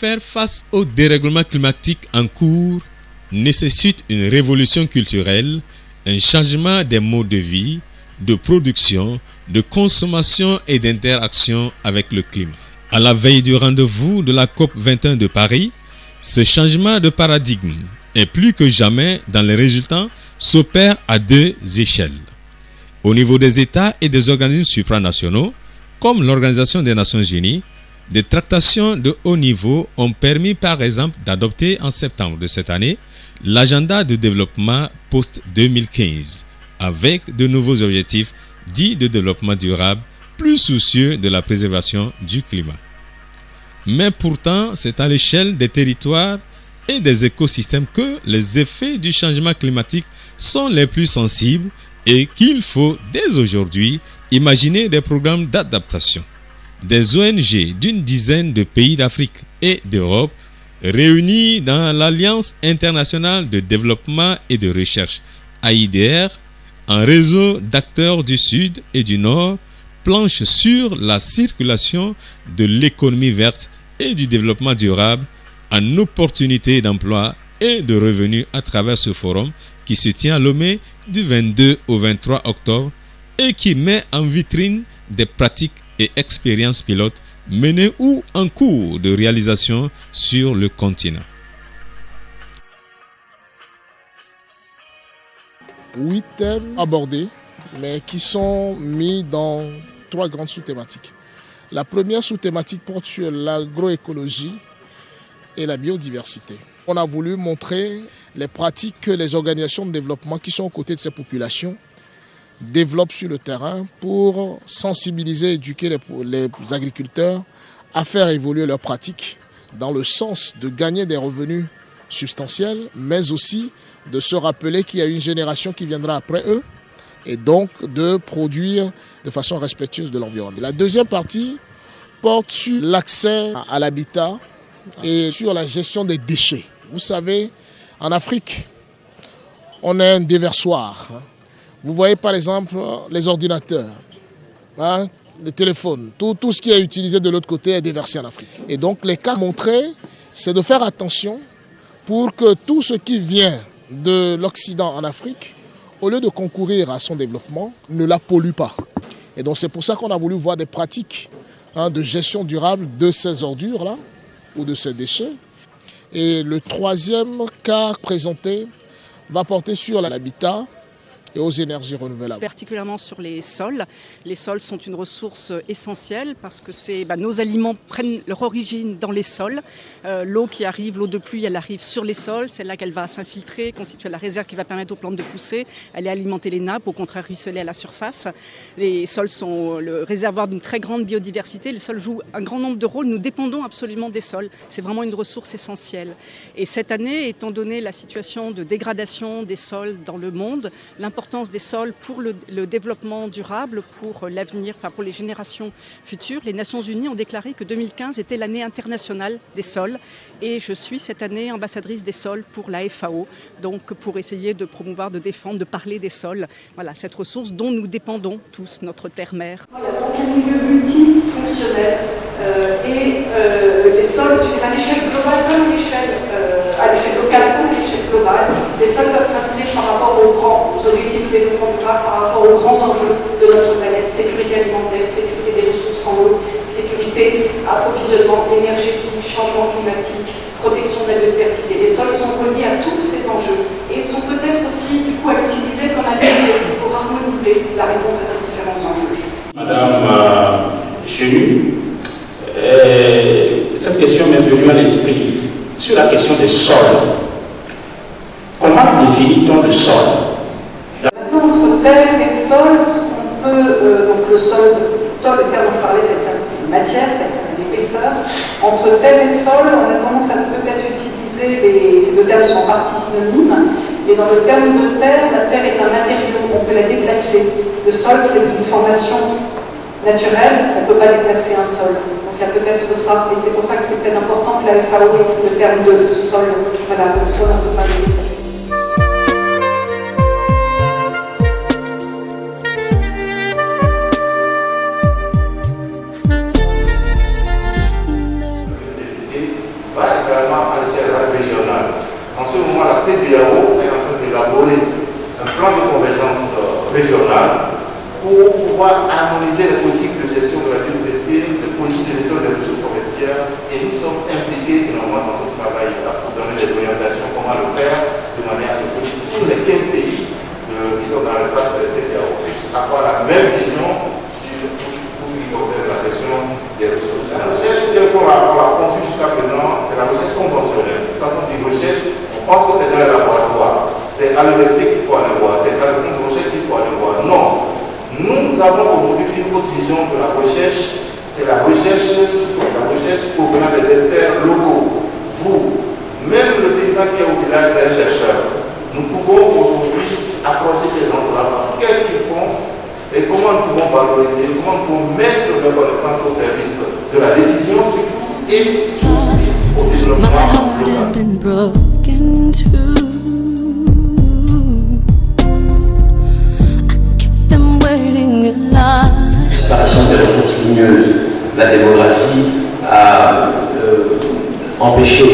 faire face au dérèglement climatique en cours nécessite une révolution culturelle, un changement des modes de vie, de production, de consommation et d'interaction avec le climat. À la veille du rendez-vous de la COP 21 de Paris, ce changement de paradigme et plus que jamais dans les résultats s'opère à deux échelles. Au niveau des États et des organismes supranationaux, comme l'Organisation des Nations Unies, des tractations de haut niveau ont permis par exemple d'adopter en septembre de cette année l'agenda de développement post-2015 avec de nouveaux objectifs dits de développement durable plus soucieux de la préservation du climat. Mais pourtant, c'est à l'échelle des territoires et des écosystèmes que les effets du changement climatique sont les plus sensibles et qu'il faut dès aujourd'hui imaginer des programmes d'adaptation. Des ONG d'une dizaine de pays d'Afrique et d'Europe réunis dans l'Alliance internationale de développement et de recherche AIDR, un réseau d'acteurs du Sud et du Nord planche sur la circulation de l'économie verte et du développement durable en opportunités d'emploi et de revenus à travers ce forum qui se tient à Lomé du 22 au 23 octobre et qui met en vitrine des pratiques et expériences pilotes menées ou en cours de réalisation sur le continent. 8 thèmes abordés, mais qui sont mis dans 3 grandes sous-thématiques. La première sous-thématique porte sur l'agroécologie et la biodiversité. On a voulu montrer les pratiques que les organisations de développement qui sont aux côtés de ces populations développent sur le terrain pour sensibiliser et éduquer les agriculteurs à faire évoluer leurs pratiques dans le sens de gagner des revenus substantiels, mais aussi de se rappeler qu'il y a une génération qui viendra après eux et donc de produire de façon respectueuse de l'environnement. La deuxième partie porte sur l'accès à l'habitat et sur la gestion des déchets. Vous savez, en Afrique, on a un déversoir. Vous voyez par exemple les ordinateurs, les téléphones, tout ce qui est utilisé de l'autre côté est déversé en Afrique. Et donc les cas montrés, c'est de faire attention pour que tout ce qui vient de l'Occident en Afrique, au lieu de concourir à son développement, ne la pollue pas. Et donc c'est pour ça qu'on a voulu voir des pratiques de gestion durable de ces ordures-là, ou de ces déchets. Et le troisième cas présenté va porter sur l'habitat et aux énergies renouvelables. Particulièrement sur les sols. Les sols sont une ressource essentielle parce que nos aliments prennent leur origine dans les sols. L'eau qui arrive, l'eau de pluie, elle arrive sur les sols. C'est là qu'elle va s'infiltrer, constituer la réserve qui va permettre aux plantes de pousser, aller alimenter les nappes, au contraire ruisseler à la surface. Les sols sont le réservoir d'une très grande biodiversité. Les sols jouent un grand nombre de rôles. Nous dépendons absolument des sols. C'est vraiment une ressource essentielle. Et cette année, étant donné la situation de dégradation des sols dans le monde, l'importance des sols pour le développement durable, pour l'avenir, pour les générations futures. Les Nations Unies ont déclaré que 2015 était l'année internationale des sols et je suis cette année ambassadrice des sols pour la FAO, donc pour essayer de promouvoir, de défendre, de parler des sols. Voilà, cette ressource dont nous dépendons tous, notre terre-mère. Il y a donc un milieu multifonctionnel et les sols, à l'échelle globale comme à l'échelle locale comme à l'échelle globale, les sols peuvent s'inscrire par rapport aux objectifs de développement durable, par rapport aux grands enjeux de notre planète, sécurité alimentaire, sécurité des ressources en eau, sécurité, approvisionnement énergétique, changement climatique, protection de la biodiversité. Les sols sont reliés à tous ces enjeux et ils sont peut-être aussi du coup à utiliser comme un levier pour harmoniser la réponse à ces différents enjeux. Madame Chenu, cette question m'est venue à l'esprit sur la question des sols. Comment définit-on le sol? Maintenant, entre terre et sol, on peut, donc le sol, le terme dont je parlais, c'est une matière, c'est une épaisseur. Entre terre et sol, on a tendance à peut-être utiliser, ces deux termes sont en partie synonymes, mais dans le terme de terre, la terre est un matériau, on peut la déplacer. Le sol, c'est une formation naturelle, on ne peut pas déplacer un sol. Donc il y a peut-être ça, et c'est pour ça que c'est peut-être important que la FAO ait le terme de sol. Voilà, le sol, on ne peut pas le déplacer. CEDEAO est en train d'élaborer un plan de convergence régionale pour pouvoir harmoniser les politiques de gestion de la biodiversité, les politiques de gestion des ressources forestières, et nous sommes impliqués énormément dans ce travail-là pour donner des orientations, comment le faire, de manière à ce que tous les 15 pays qui sont dans l'espace CEDEAO puissent avoir la même vision sur tout ce qui concerne la gestion des ressources. La recherche qu'on a conçue jusqu'à présent, c'est la recherche conventionnelle. Quand on dit recherche, on pense que c'est dans le laboratoire. C'est à l'université qu'il faut aller voir, c'est dans le centre de recherche qu'il faut aller voir. Non. Nous avons aujourd'hui une autre vision de la recherche, c'est la recherche provenant des experts locaux. Vous, même le paysan qui est au village, c'est un chercheur. Nous pouvons aujourd'hui approcher ces gens-là. Qu'est-ce qu'ils font et comment nous pouvons valoriser, comment nous pouvons mettre leurs connaissances au service de la décision surtout et aussi au développement local. La disparition des ressources ligneuses, la démographie a empêché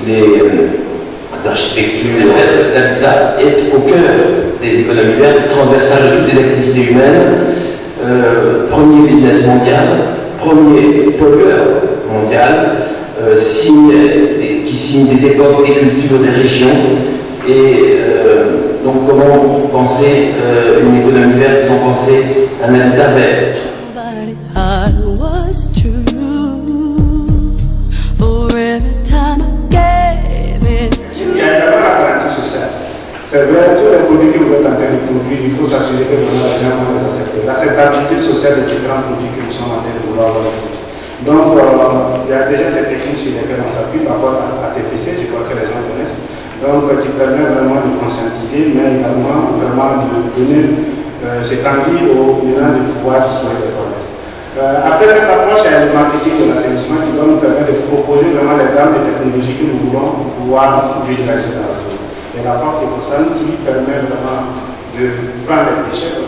les architectures d'habitat est au cœur des économies vertes, transversales de toutes les activités humaines, premier business mondial, premier pollueur mondial, qui signe des époques, des cultures, des régions. Et donc comment penser une économie verte sans penser un habitat vert? Il y a d'abord la garantie sociale. C'est vrai, tous les produits que vous êtes en train de produire, il faut s'assurer que vous avez les accepter. L'acceptabilité sociale des différents produits que nous sommes en train de vouloir vendre. Donc, il y a déjà des techniques sur lesquelles on s'appuie, par rapport à TPC, je crois que les gens connaissent. Donc, qui permet vraiment de conscientiser, mais également vraiment de donner cette envie aux gens de pouvoir disposer des produits. Après cette approche, il y a le marketing de l'assainissement qui doit nous permettre de proposer vraiment les gammes de technologies que nous voulons pour pouvoir visualiser dans la zone. Et l'approche écosane qui permet vraiment de prendre les déchets.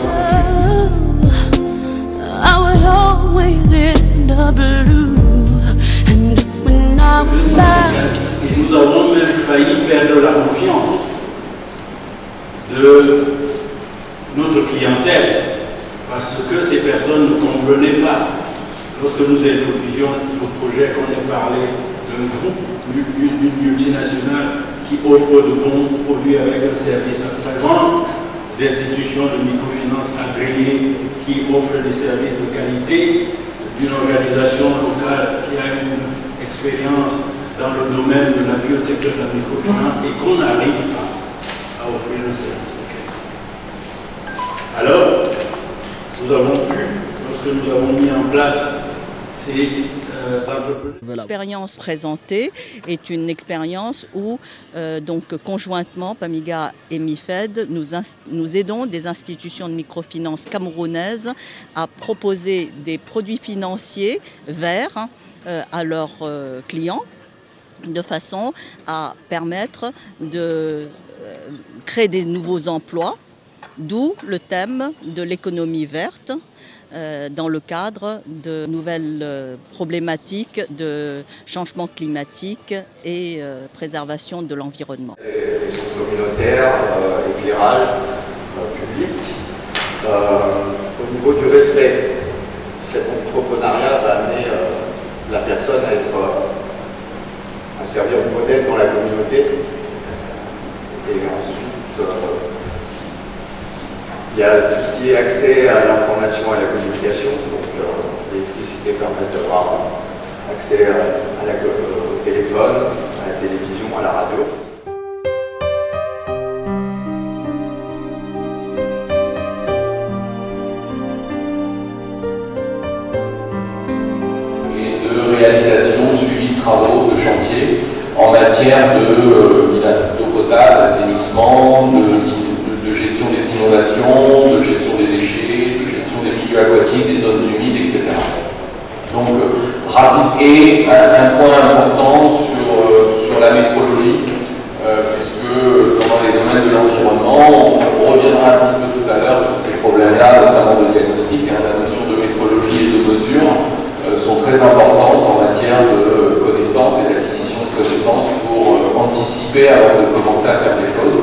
Et nous avons même failli perdre la confiance de notre clientèle parce que ces personnes ne comprenaient pas. Lorsque nous introduisions le projet, qu'on a parlé d'un groupe, d'une multinationale qui offre de bons produits avec un service après-vente, d'institutions de microfinance agréées qui offrent des services de qualité, d'une organisation locale qui a une expérience dans le domaine de la biosecteur de la microfinance et qu'on arrive à offrir un service de qualité. Alors, nous avons pu, lorsque nous avons mis en place ces entrepreneurs. L'expérience présentée est une expérience où, donc conjointement, PAMIGA et MIFED, nous aidons des institutions de microfinance camerounaises à proposer des produits financiers verts à leurs clients, de façon à permettre de créer des nouveaux emplois, d'où le thème de l'économie verte dans le cadre de nouvelles problématiques de changement climatique et préservation de l'environnement. Gestion communautaire, éclairage public. Au niveau du respect, cet entrepreneuriat va amener la personne à servir de modèle dans la communauté. Et ensuite, il y a tout ce qui est accès à l'information et à la communication. Donc l'électricité permet d'avoir accès au téléphone, à la télévision, à la radio. Et de réalisation, suivi de travaux, de chantier en matière d'eau potable, d'assainissement, de gestion des inondations, de gestion des déchets, de gestion des milieux aquatiques, des zones humides, etc. Donc, rapide et un point important sur la métrologie, puisque dans les domaines de l'environnement, on reviendra un petit peu tout à l'heure sur ces problèmes-là, notamment de diagnostic. La notion de métrologie et de mesure sont très importantes en matière de connaissances et d'acquisition de connaissances pour anticiper anticiper avant de commencer à faire des choses.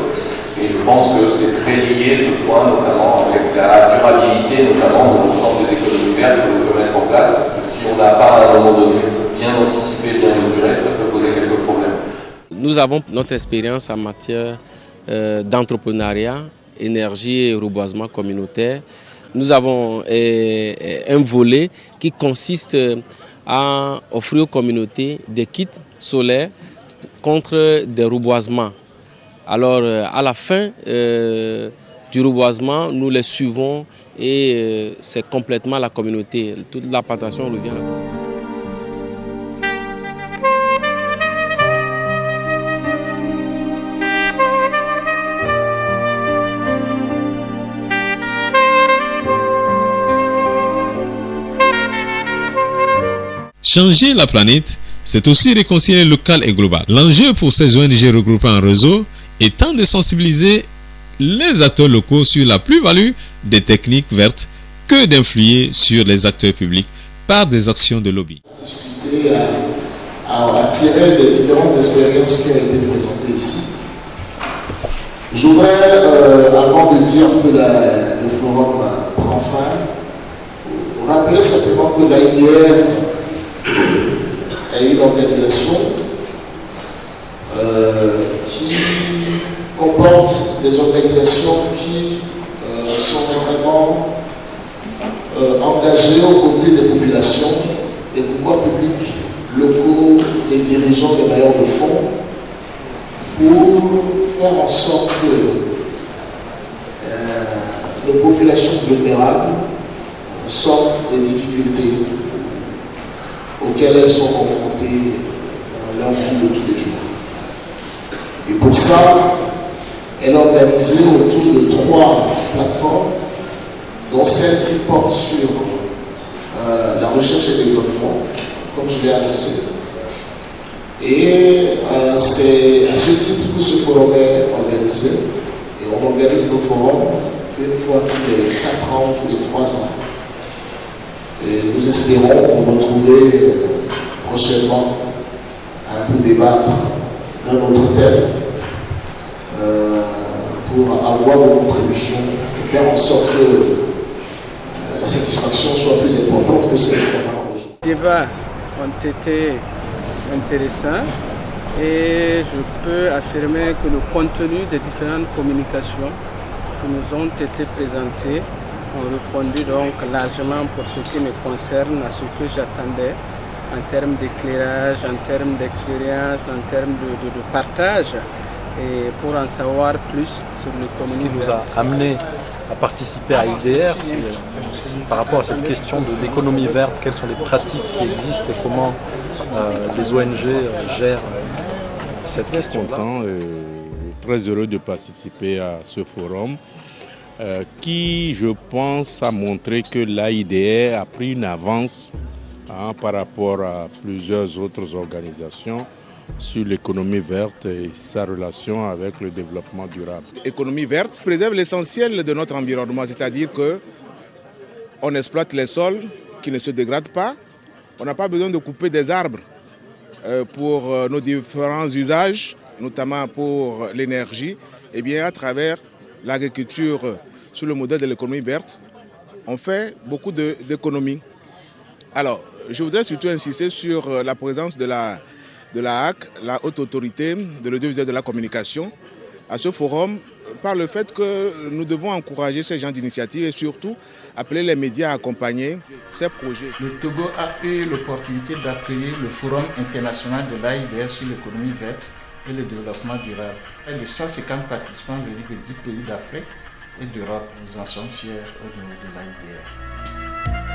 Et je pense que c'est très lié ce point, notamment avec la durabilité, notamment de l'ensemble des économies vertes que l'on peut mettre en place, parce que si on n'a pas à un moment donné bien anticipé, bien mesuré, ça peut poser quelques problèmes. Nous avons notre expérience en matière d'entrepreneuriat, énergie et reboisement communautaire. Nous avons un volet qui consiste à offrir aux communautés des kits solaires contre des reboisements. Alors, à la fin du reboisement, nous les suivons et c'est complètement la communauté. Toute la plantation revient à la communauté. Changer la planète, c'est aussi réconcilier local et global. L'enjeu pour ces ONG regroupées en réseau étant de sensibiliser les acteurs locaux sur la plus-value des techniques vertes que d'influer sur les acteurs publics par des actions de lobby. Discuter à tirer des différentes expériences qui ont été présentées ici. Je voudrais, avant de dire que le forum prend fin, rappeler simplement que l'AIDR est une organisation qui comporte des organisations qui sont vraiment engagées aux côtés des populations, des pouvoirs publics locaux, des dirigeants, des bailleurs de fonds, pour faire en sorte que les populations vulnérables sortent des difficultés auxquelles elles sont confrontées dans leur vie de tous les jours. Et pour ça, elle est organisée autour de 3 plateformes, dont celle qui porte sur la recherche et développement, comme je l'ai annoncé. Et c'est à ce titre que ce forum est organisé. Et on organise nos forums une fois tous les 4 ans, tous les 3 ans. Et nous espérons vous retrouver prochainement pour débattre d'un autre thème, pour avoir vos contributions et faire en sorte que la satisfaction soit plus importante que celle qu'on a aujourd'hui. Les débats ont été intéressants et je peux affirmer que le contenu des différentes communications qui nous ont été présentées ont répondu donc largement pour ce qui me concerne à ce que j'attendais en termes d'éclairage, en termes d'expérience, en termes de partage et pour en savoir plus sur l'économie. Ce qui nous a amené à participer à IDR, c'est par rapport à cette question de l'économie verte, quelles sont les pratiques qui existent et comment les ONG gèrent cette question-là. Très heureux de participer à ce forum qui, je pense, a montré que l'AIDR a pris une avance par rapport à plusieurs autres organisations sur l'économie verte et sa relation avec le développement durable. L'économie verte préserve l'essentiel de notre environnement, c'est-à-dire qu'on exploite les sols qui ne se dégradent pas. On n'a pas besoin de couper des arbres pour nos différents usages, notamment pour l'énergie. Et bien à travers l'agriculture sur le modèle de l'économie verte, on fait beaucoup d'économies. Alors, je voudrais surtout insister sur la présence de la HAC, la Haute Autorité de l'Audiovisuel de la Communication, à ce forum, par le fait que nous devons encourager ces genres d'initiatives et surtout appeler les médias à accompagner ces projets. Le Togo a eu l'opportunité d'accueillir le Forum international de l'AIDR sur l'économie verte et le développement durable. Et de 150 participants venus de 10 pays d'Afrique et d'Europe. Nous en sommes fiers au niveau de l'AIDR.